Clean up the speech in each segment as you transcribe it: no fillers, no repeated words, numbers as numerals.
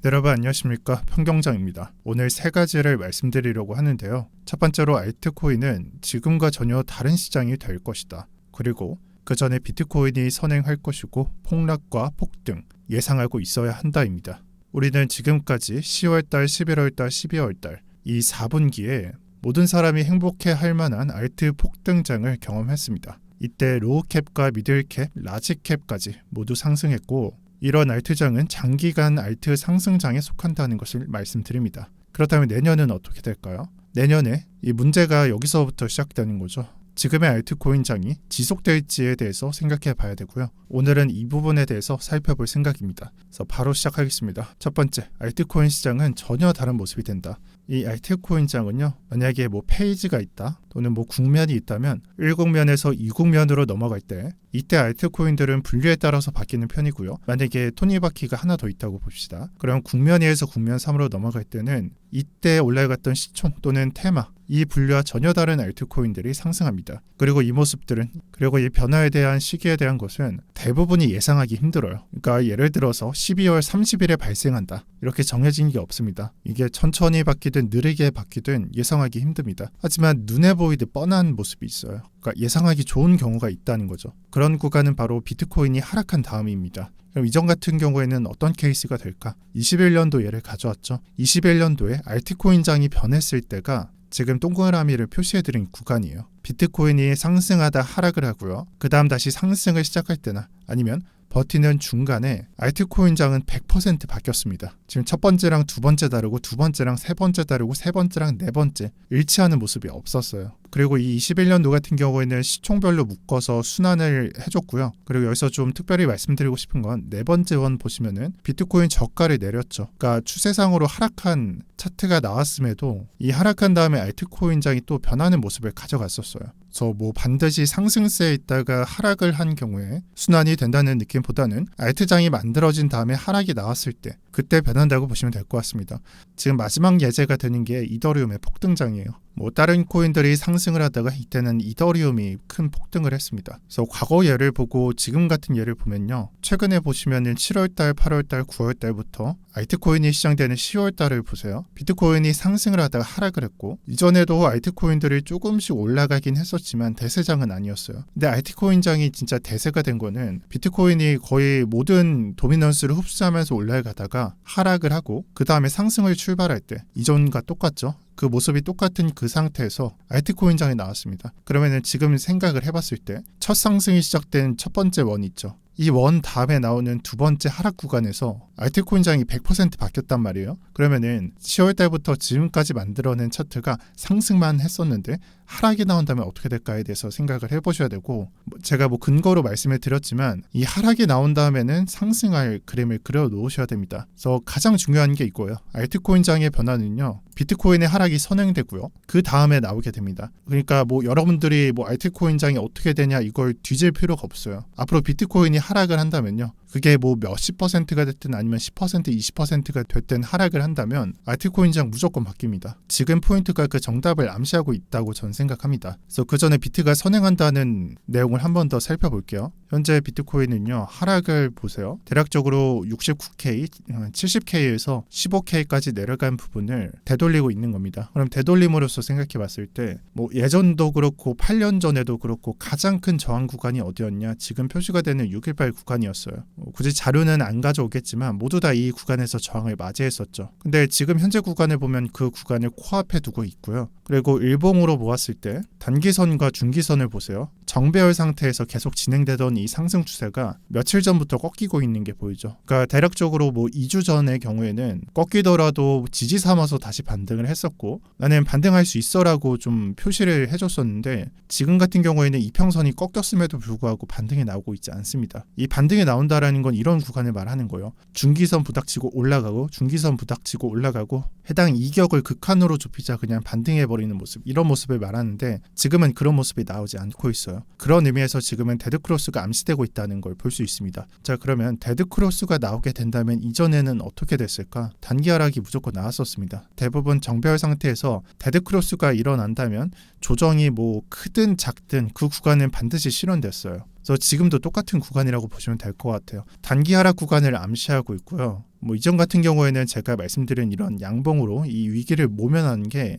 네, 여러분 안녕하십니까, 평경장입니다. 오늘 세 가지를 말씀드리려고 하는데요. 첫 번째로 알트코인은 지금과 전혀 다른 시장이 될 것이다. 그리고 그 전에 비트코인이 선행할 것이고 폭락과 폭등 예상하고 있어야 한다입니다. 우리는 지금까지 10월달, 11월달, 12월달 이 4분기에 모든 사람이 행복해할 만한 알트 폭등장을 경험했습니다. 이때 로우캡과 미들캡, 라지캡까지 모두 상승했고, 이런 알트장은 장기간 알트 상승장에 속한다는 것을 말씀드립니다. 그렇다면 내년은 어떻게 될까요? 내년에 이 문제가 여기서부터 시작되는 거죠. 지금의 알트코인장이 지속될지에 대해서 생각해 봐야 되고요. 오늘은 이 부분에 대해서 살펴볼 생각입니다. 그래서 바로 시작하겠습니다. 첫 번째, 알트코인 시장은 전혀 다른 모습이 된다. 이 알트코인장은요, 만약에 페이지가 있다 또는 국면이 있다면 1국면에서 2국면으로 넘어갈 때 이때 알트코인들은 분류에 따라서 바뀌는 편이고요. 만약에 토니바퀴가 하나 더 있다고 봅시다. 그럼 국면 2에서 국면 3으로 넘어갈 때는 이때 올라갔던 시총 또는 테마, 이 분류와 전혀 다른 알트코인들이 상승합니다. 그리고 이 모습들은, 그리고 이 변화에 대한 시기에 대한 것은 대부분이 예상하기 힘들어요. 그러니까 예를 들어서 12월 30일에 발생한다, 이렇게 정해진 게 없습니다. 이게 천천히 바뀌든 느리게 바뀌든 예상하기 힘듭니다. 하지만 눈에 보이듯 뻔한 모습이 있어요. 그러니까 예상하기 좋은 경우가 있다는 거죠. 그런 구간은 바로 비트코인이 하락한 다음입니다. 그럼 이전 같은 경우에는 어떤 케이스가 될까? 21년도 예를 가져왔죠. 21년도에 알트코인장이 변했을 때가 지금 동그라미를 표시해드린 구간이에요. 비트코인이 상승하다 하락을 하고요. 그 다음 다시 상승을 시작할 때나 아니면 버티는 중간에 알트코인장은 100% 바뀌었습니다. 지금 첫 번째랑 두 번째 다르고 두 번째랑 세 번째 다르고 세 번째랑 네 번째 일치하는 모습이 없었어요. 그리고 이 21년도 같은 경우에는 시총별로 묶어서 순환을 해줬고요. 그리고 여기서 좀 특별히 말씀드리고 싶은 건 네 번째 원 보시면은 비트코인 저가를 내렸죠. 그러니까 추세상으로 하락한 차트가 나왔음에도 이 하락한 다음에 알트코인장이 또 변하는 모습을 가져갔었어요. 그래서 반드시 상승세에 있다가 하락을 한 경우에 순환이 된다는 느낌보다는 알트장이 만들어진 다음에 하락이 나왔을 때 그때 변한다고 보시면 될 것 같습니다. 지금 마지막 예제가 되는 게 이더리움의 폭등장이에요. 다른 코인들이 상승을 하다가 이때는 이더리움이 큰 폭등을 했습니다. 그래서 과거 예를 보고 지금 같은 예를 보면요, 최근에 보시면은 7월달, 8월달, 9월달부터 알트코인이 시작되는 10월달을 보세요. 비트코인이 상승을 하다가 하락을 했고, 이전에도 알트코인들이 조금씩 올라가긴 했었지만 대세장은 아니었어요. 근데 알트코인장이 진짜 대세가 된 거는 비트코인이 거의 모든 도미넌스를 흡수하면서 올라가다가 하락을 하고 그 다음에 상승을 출발할 때 이전과 똑같죠. 그 모습이 똑같은 그 상태에서 알트코인장이 나왔습니다. 그러면은 지금 생각을 해봤을 때 첫 상승이 시작된 첫 번째 원 있죠. 이 원 다음에 나오는 두 번째 하락 구간에서 알트코인장이 100% 바뀌었단 말이에요. 그러면은 10월 달부터 지금까지 만들어낸 차트가 상승만 했었는데 하락이 나온다면 어떻게 될까에 대해서 생각을 해보셔야 되고, 제가 근거로 말씀을 드렸지만 이 하락이 나온 다음에는 상승할 그림을 그려 놓으셔야 됩니다. 그래서 가장 중요한 게 이거예요. 알트코인장의 변화는요, 비트코인의 하락이 선행되고요, 그 다음에 나오게 됩니다. 그러니까 여러분들이 알트코인장이 어떻게 되냐 이걸 뒤질 필요가 없어요. 앞으로 비트코인이 하락을 한다면요, 그게 몇십 퍼센트가 됐든 아니면 10%, 20%가 됐든 하락을 한다면 알트코인장 무조건 바뀝니다. 지금 포인트가 그 정답을 암시하고 있다고 저는 생각합니다. 그래서 그 전에 비트가 선행한다는 내용을 한 번 더 살펴볼게요. 현재 비트코인은요, 하락을 보세요. 대략적으로 69K, 70K에서 15K까지 내려간 부분을 되돌리고 있는 겁니다. 그럼 되돌림으로써 생각해 봤을 때 예전도 그렇고 8년 전에도 그렇고 가장 큰 저항 구간이 어디였냐? 지금 표시가 되는 618 구간이었어요. 굳이 자료는 안 가져오겠지만 모두 다 이 구간에서 저항을 맞이했었죠. 근데 지금 현재 구간을 보면 그 구간을 코앞에 두고 있고요. 그리고 일봉으로 모았을 때 단기선과 중기선을 보세요. 정배열 상태에서 계속 진행되던 이 상승 추세가 며칠 전부터 꺾이고 있는 게 보이죠. 그러니까 대략적으로 2주 전의 경우에는 꺾이더라도 지지 삼아서 다시 반등을 했었고, 나는 반등할 수 있어라고 좀 표시를 해줬었는데, 지금 같은 경우에는 이평선이 꺾였음에도 불구하고 반등이 나오고 있지 않습니다. 이 반등이 나온다라는 건 이런 구간을 말하는 거예요. 중기선 부닥치고 올라가고 중기선 부닥치고 올라가고 해당 이격을 극한으로 좁히자 그냥 반등해버리는 모습, 이런 모습을 말하는데 지금은 그런 모습이 나오지 않고 있어요. 그런 의미에서 지금은 데드크로스가 암시되고 있다는 걸 볼 수 있습니다. 자, 그러면 데드크로스가 나오게 된다면 이전에는 어떻게 됐을까? 단기 하락이 무조건 나왔었습니다. 대부분 정배열 상태에서 데드크로스가 일어난다면 조정이 크든 작든 그 구간은 반드시 실현됐어요. 그래서 지금도 똑같은 구간이라고 보시면 될 것 같아요. 단기 하락 구간을 암시하고 있고요. 뭐 이전 같은 경우에는 제가 말씀드린 이런 양봉으로 이 위기를 모면하는 게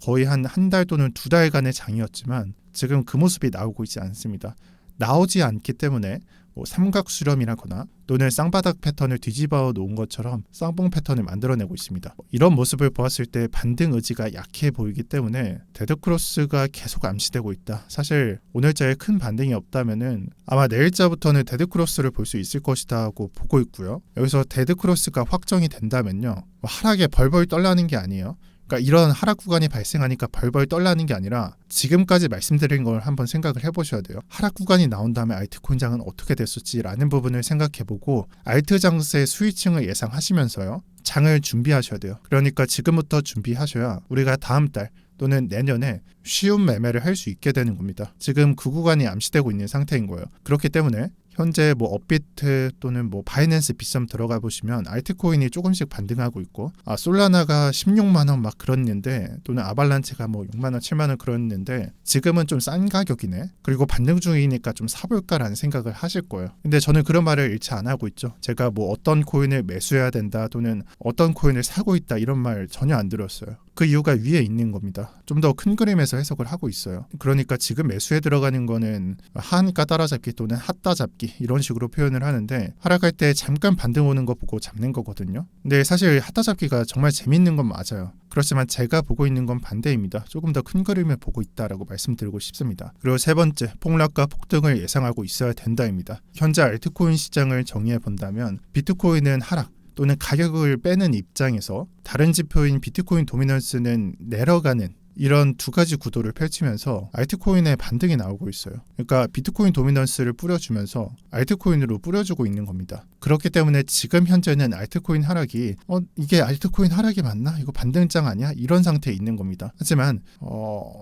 거의 한 달 또는 2달간의 장이었지만 지금 그 모습이 나오고 있지 않습니다. 나오지 않기 때문에 뭐 삼각 수렴이라거나 또는 쌍바닥 패턴을 뒤집어 놓은 것처럼 쌍봉 패턴을 만들어내고 있습니다. 이런 모습을 보았을 때 반등 의지가 약해 보이기 때문에 데드크로스가 계속 암시되고 있다. 사실 오늘자에 큰 반등이 없다면은 아마 내일자부터는 데드크로스를 볼 수 있을 것이다 하고 보고 있고요. 여기서 데드크로스가 확정이 된다면요, 하락에 벌벌 떨라는 게 아니에요. 그러니까 이런 하락 구간이 발생하니까 벌벌 떨라는 게 아니라 지금까지 말씀드린 걸 한번 생각을 해보셔야 돼요. 하락 구간이 나온 다음에 알트코인장은 어떻게 됐었지라는 부분을 생각해보고 알트 장세의 수익층을 예상하시면서요, 장을 준비하셔야 돼요. 그러니까 지금부터 준비하셔야 우리가 다음 달 또는 내년에 쉬운 매매를 할 수 있게 되는 겁니다. 지금 그 구간이 암시되고 있는 상태인 거예요. 그렇기 때문에 현재 뭐 업비트 또는 뭐 바이낸스 빗썸 들어가 보시면 알트코인이 조금씩 반등하고 있고, 솔라나가 16만 원 막 그랬는데, 또는 아발란체가 뭐 6만 원, 7만 원 그랬는데 지금은 좀 싼 가격이네. 그리고 반등 중이니까 좀 사볼까라는 생각을 하실 거예요. 근데 저는 그런 말을 일치 안 하고 있죠. 제가 뭐 어떤 코인을 매수해야 된다 또는 어떤 코인을 사고 있다 이런 말 전혀 안 들었어요. 그 이유가 위에 있는 겁니다. 좀 더 큰 그림에서 해석을 하고 있어요. 그러니까 지금 매수에 들어가는 거는 하한가 따라잡기 또는 핫따 잡기 이런 식으로 표현을 하는데, 하락할 때 잠깐 반등 오는 거 보고 잡는 거거든요. 근데 사실 핫따 잡기가 정말 재밌는 건 맞아요. 그렇지만 제가 보고 있는 건 반대입니다. 조금 더 큰 그림을 보고 있다라고 말씀드리고 싶습니다. 그리고 세 번째, 폭락과 폭등을 예상하고 있어야 된다입니다. 현재 알트코인 시장을 정의해 본다면 비트코인은 하락 또는 가격을 빼는 입장에서 다른 지표인 비트코인 도미넌스는 내려가는 이런 두 가지 구도를 펼치면서 알트코인의 반등이 나오고 있어요. 그러니까 비트코인 도미넌스를 뿌려주면서 알트코인으로 뿌려주고 있는 겁니다. 그렇기 때문에 지금 현재는 알트코인 하락이 이게 알트코인 하락이 맞나? 이거 반등장 아니야? 이런 상태에 있는 겁니다. 하지만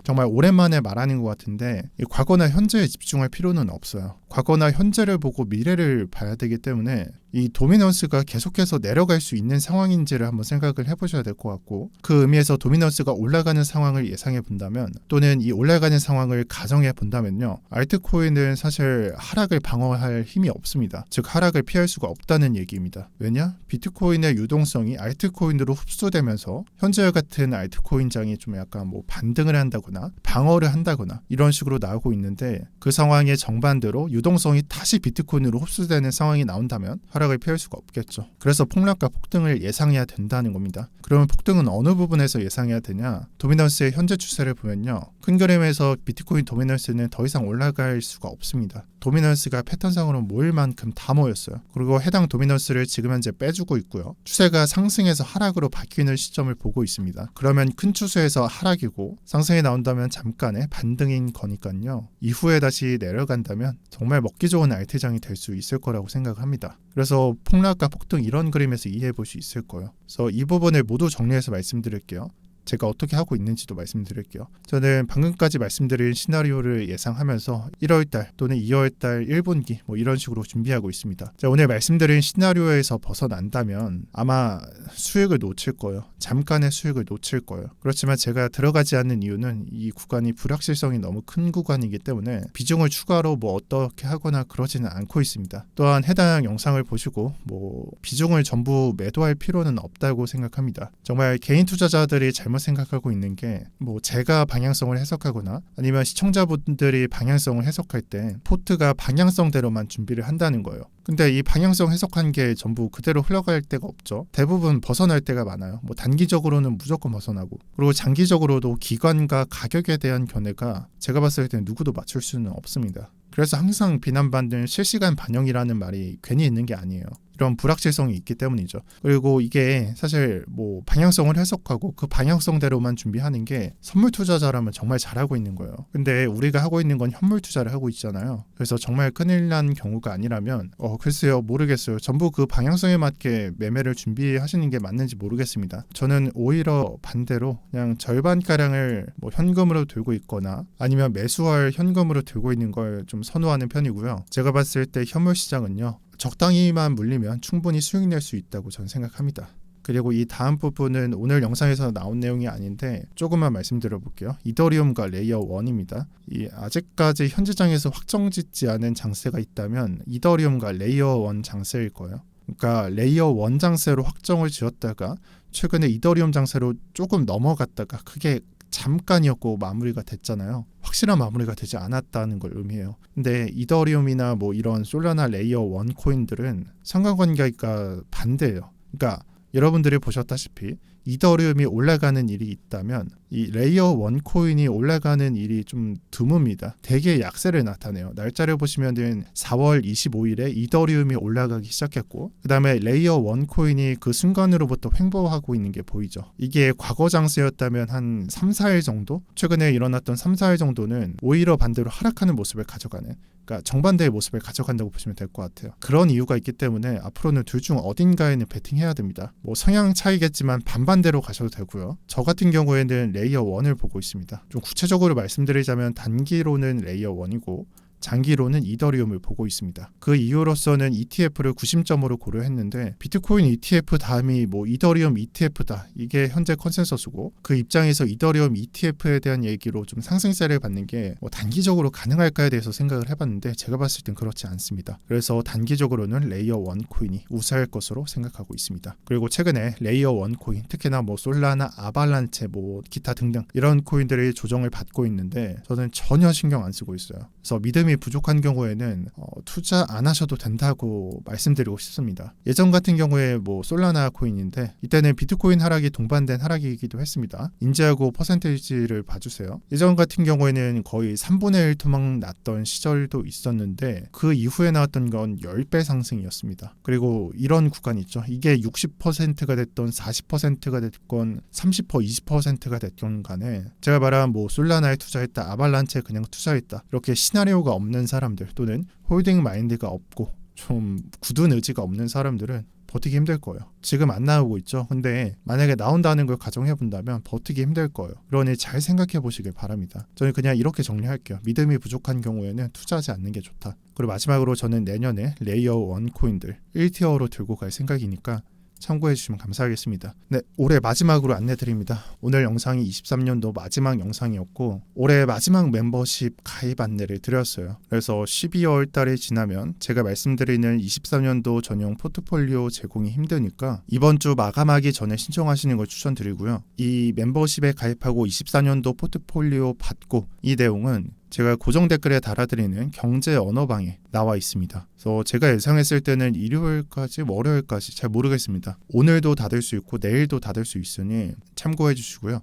정말 오랜만에 말하는 것 같은데 과거나 현재에 집중할 필요는 없어요. 과거나 현재를 보고 미래를 봐야 되기 때문에 이 도미넌스가 계속해서 내려갈 수 있는 상황인지를 한번 생각을 해보셔야 될 것 같고, 그 의미에서 도미넌스가 올라가는 상황을 예상해 본다면 또는 이 올라가는 상황을 가정해 본다면요, 알트코인은 사실 하락을 방어할 힘이 없습니다. 즉 하락을 피할 수가 없다는 얘기입니다. 왜냐? 비트코인의 유동성이 알트코인으로 흡수되면서 현재와 같은 알트코인장이 좀 약간 뭐 반등을 한다거나 방어를 한다거나 이런 식으로 나오고 있는데, 그 상황의 정반대로 유동성이 다시 비트코인으로 흡수되는 상황이 나온다면 하락을 피할 수가 없겠죠. 그래서 폭락과 폭등을 예상해야 된다는 겁니다. 그러면 폭등은 어느 부분에서 예상해야 되냐? 도미넌스의 현재 추세를 보면요, 큰 그림에서 비트코인 도미넌스는 더 이상 올라갈 수가 없습니다. 도미넌스가 패턴상으로 모일 만큼 다 모였어요. 그리고 해당 도미넌스를 지금 현재 빼주고 있고요. 추세가 상승에서 하락으로 바뀌는 시점을 보고 있습니다. 그러면 큰 추세에서 하락이고 상승이 나온다면 잠깐의 반등인 거니까요, 이후에 다시 내려간다면 정말 먹기 좋은 알트장이 될 수 있을 거라고 생각합니다. 그래서 폭락과 폭등 이런 그림에서 이해해 볼 수 있을 거예요. 그래서 이 부분을 모두 정리해서 말씀드릴게요. 제가 어떻게 하고 있는지도 말씀드릴게요. 저는 방금까지 말씀드린 시나리오를 예상하면서 1월달 또는 2월달 1분기 뭐 이런 식으로 준비하고 있습니다. 자, 오늘 말씀드린 시나리오에서 벗어난다면 아마 수익을 놓칠 거예요. 잠깐의 수익을 놓칠 거예요. 그렇지만 제가 들어가지 않는 이유는 이 구간이 불확실성이 너무 큰 구간이기 때문에 비중을 추가로 뭐 어떻게 하거나 그러지는 않고 있습니다. 또한 해당 영상을 보시고 뭐 비중을 전부 매도할 필요는 없다고 생각합니다. 정말 개인 투자자들이 잘못 생각하고 있는 게, 뭐 제가 방향성을 해석하거나 아니면 시청자분들이 방향성을 해석할 때 포트가 방향성대로만 준비를 한다는 거예요. 근데 이 방향성 해석한 게 전부 그대로 흘러갈 때가 없죠. 대부분 벗어날 때가 많아요. 뭐 단기적으로는 무조건 벗어나고, 그리고 장기적으로도 기관과 가격에 대한 견해가 제가 봤을 때 누구도 맞출 수는 없습니다. 그래서 항상 비난받는 실시간 반영이라는 말이 괜히 있는 게 아니에요. 이런 불확실성이 있기 때문이죠. 그리고 이게 사실 뭐 방향성을 해석하고 그 방향성대로만 준비하는 게 선물 투자자라면 정말 잘하고 있는 거예요. 근데 우리가 하고 있는 건 현물 투자를 하고 있잖아요. 그래서 정말 큰일 난 경우가 아니라면 글쎄요, 모르겠어요. 전부 그 방향성에 맞게 매매를 준비하시는 게 맞는지 모르겠습니다. 저는 오히려 반대로 그냥 절반가량을 뭐 현금으로 들고 있거나 아니면 매수할 현금으로 들고 있는 걸 좀 선호하는 편이고요. 제가 봤을 때 현물 시장은요, 적당히만 물리면 충분히 수익 낼 수 있다고 저는 생각합니다. 그리고 이 다음 부분은 오늘 영상에서 나온 내용이 아닌데 조금만 말씀드려 볼게요. 이더리움과 레이어 1입니다. 이 아직까지 현재장에서 확정짓지 않은 장세가 있다면 이더리움과 레이어 1 장세일 거예요. 그러니까 레이어 1 장세로 확정을 지었다가 최근에 이더리움 장세로 조금 넘어갔다가 그게 잠깐이었고 마무리가 됐잖아요. 확실한 마무리가 되지 않았다는 걸 의미해요. 근데 이더리움이나 뭐 이런 솔라나 레이어 1 코인들은 상관관계가 반대예요. 그러니까 여러분들이 보셨다시피 이더리움이 올라가는 일이 있다면 이 레이어 1 코인이 올라가는 일이 좀 드뭅니다. 되게 약세를 나타내요. 날짜를 보시면은 4월 25일에 이더리움이 올라가기 시작했고 그 다음에 레이어 1 코인이 그 순간으로부터 횡보하고 있는 게 보이죠. 이게 과거 장세였다면 한 3, 4일 정도? 최근에 일어났던 3, 4일 정도는 오히려 반대로 하락하는 모습을 가져가는, 그러니까 정반대의 모습을 가져간다고 보시면 될 것 같아요. 그런 이유가 있기 때문에 앞으로는 둘 중 어딘가에는 베팅해야 됩니다. 뭐 성향 차이겠지만 반반대로 가셔도 되고요. 저 같은 경우에는 레이어 1을 보고 있습니다. 좀 구체적으로 말씀드리자면 단기로는 레이어 1이고 장기로는 이더리움을 보고 있습니다. 그 이유로서는 ETF를 구심점으로 고려했는데 비트코인 ETF 다음이 뭐 이더리움 ETF다. 이게 현재 컨센서스고 그 입장에서 이더리움 ETF에 대한 얘기로 좀 상승세를 받는 게 뭐 단기적으로 가능할까에 대해서 생각을 해봤는데 제가 봤을 땐 그렇지 않습니다. 그래서 단기적으로는 레이어 1 코인이 우세할 것으로 생각하고 있습니다. 그리고 최근에 레이어 1 코인, 특히나 뭐 솔라나 아발란체 뭐 기타 등등 이런 코인들이 조정을 받고 있는데 저는 전혀 신경 안 쓰고 있어요. 그래서 믿음이 부족한 경우에는 투자 안 하셔도 된다고 말씀드리고 싶습니다. 예전 같은 경우에 뭐 솔라나 코인인데 이때는 비트코인 하락이 동반된 하락이기도 했습니다. 인지하고 퍼센테이지를 봐주세요. 예전 같은 경우에는 거의 3분의 1 토막 났던 시절도 있었는데 그 이후에 나왔던 건 10배 상승이었습니다. 그리고 이런 구간이 있죠. 이게 60%가 됐던 40%가 됐건 30% 20%가 됐건 간에 제가 말한 뭐 솔라나에 투자했다, 아발란체에 그냥 투자했다, 이렇게 시나리오가 없는 사람들 또는 홀딩 마인드가 없고 좀 굳은 의지가 없는 사람들은 버티기 힘들 거예요. 지금 안 나오고 있죠. 근데 만약에 나온다는 걸 가정해 본다면 버티기 힘들 거예요. 그러니 잘 생각해 보시길 바랍니다. 저는 그냥 이렇게 정리할게요. 믿음이 부족한 경우에는 투자하지 않는 게 좋다. 그리고 마지막으로 저는 내년에 레이어 1 코인들 1티어로 들고 갈 생각이니까 참고해 주시면 감사하겠습니다. 네, 올해 마지막으로 안내드립니다. 오늘 영상이 23년도 마지막 영상이었고 올해 마지막 멤버십 가입 안내를 드렸어요. 그래서 12월 달이 지나면 제가 말씀드리는 23년도 전용 포트폴리오 제공이 힘드니까 이번 주 마감하기 전에 신청하시는 걸 추천드리고요. 이 멤버십에 가입하고 24년도 포트폴리오 받고 이 내용은 제가 고정 댓글에 달아드리는 경제 언어방에 나와 있습니다. 그래서 제가 예상했을 때는 일요일까지 월요일까지 잘 모르겠습니다. 오늘도 닫을 수 있고 내일도 닫을 수 있으니 참고해 주시고요.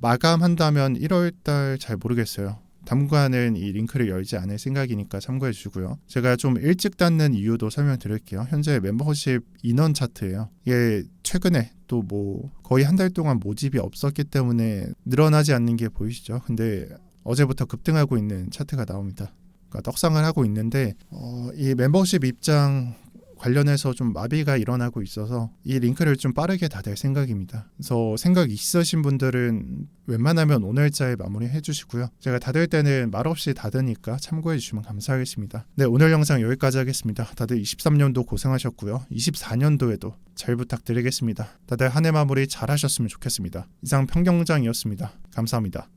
마감한다면 1월달 잘 모르겠어요. 당분간은 이 링크를 열지 않을 생각이니까 참고해 주시고요. 제가 좀 일찍 닫는 이유도 설명드릴게요. 현재 멤버십 인원 차트예요. 이게 최근에 또 뭐 거의 한 달 동안 모집이 없었기 때문에 늘어나지 않는 게 보이시죠? 근데 어제부터 급등하고 있는 차트가 나옵니다. 그러니까 떡상을 하고 있는데 이 멤버십 입장 관련해서 좀 마비가 일어나고 있어서 이 링크를 좀 빠르게 닫을 생각입니다. 그래서 생각 있으신 분들은 웬만하면 오늘자에 마무리해 주시고요. 제가 닫을 때는 말없이 닫으니까 참고해 주시면 감사하겠습니다. 네, 오늘 영상 여기까지 하겠습니다. 다들 23년도 고생하셨고요. 24년도에도 잘 부탁드리겠습니다. 다들 한 해 마무리 잘 하셨으면 좋겠습니다. 이상 평경장이었습니다. 감사합니다.